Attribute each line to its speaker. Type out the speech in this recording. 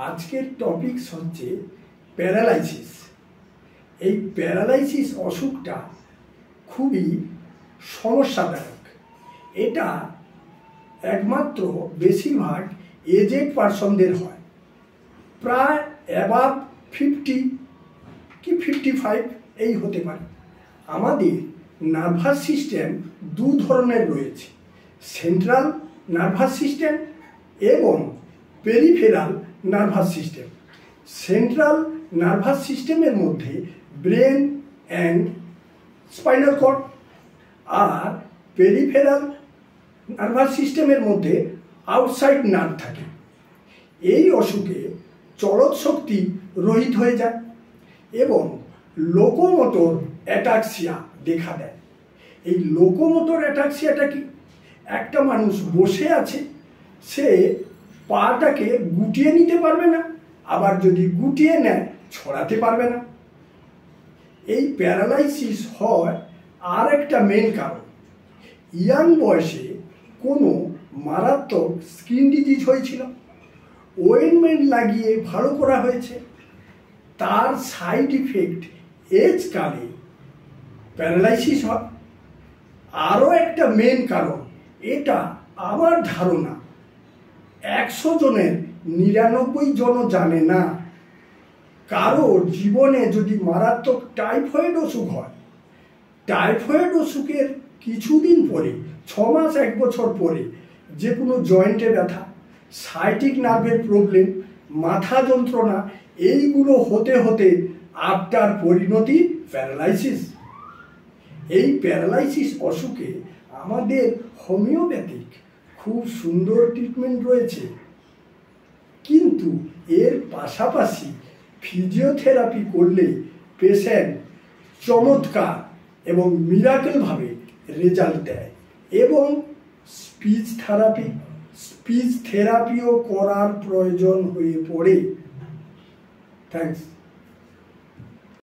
Speaker 1: আজকের টপিকস হচ্ছে প্যারালাইসিস। এই প্যারালাইসিস অসুখটা খুবই সমস্যাদায়ক। এটা একমাত্র বেশিরভাগ এজেড পারসনদের হয়, প্রায় অ্যাবাভ 50 কি 55 এই হতে পারে। আমাদের নার্ভাস সিস্টেম দু ধরনের রয়েছে, সেন্ট্রাল নার্ভাস সিস্টেম এবং peripheral nervous system. Central nervous সিস্টেমের মধ্যে ব্রেন অ্যান্ড স্পাইনাল কর্ড, আর পেরিফেরাল নার্ভাস সিস্টেমের মধ্যে আউটসাইড নার্ভ থাকে। এই অসুখে চলৎ শক্তি রহিত হয়ে যায় এবং লোকোমোটর অ্যাটাক্সিয়া দেখা দেয়। এই লোকোমোটর অ্যাটাক্সিয়াটা কি? একটা মানুষ বসে আছে, সে পাটাকে গুটিয়ে নিতে পারবে না, আবার যদি গুটিয়ে নেয় ছড়াতে পারবে না। এই প্যারালাইসিস হয় আর একটা মেন কারণ, ইয়াং বয়সে কোনো মারাত্মক স্কিন ডিজিজ হয়েছিল, ওয়েনমেন্ট লাগিয়ে ভালো করা হয়েছে, তার সাইড ইফেক্ট এজ কালে প্যারালাইসিস হয়। আরও একটা মেন কারণ, এটা আমার ধারণা 100 জনের 99 জনও জানে না। কারোর জীবনে যদি মারাত্মক টাইফয়েড অসুখ হয়, টাইফয়েড অসুখের কিছুদিন পরে, 6 মাস 1 বছর পরে যে কোনো জয়েন্টে ব্যথা, সাইটিক নার্ভের প্রবলেম, মাথা যন্ত্রণা, এইগুলো হতে হতে আফটার পরিণতি প্যারালাইসিস। এই প্যারালাইসিস অসুখে আমাদের হোমিওপ্যাথিক খুব সুন্দর ট্রিটমেন্ট রয়েছে, কিন্তু এর পাশাপাশি ফিজিওথেরাপি করলে পেশেন্ট চমৎকার এবং মিরাকেলভাবে রেজাল্ট দেয়। এবং স্পিচ থেরাপিও করার প্রয়োজন হয়ে পড়ে। থ্যাঙ্কস।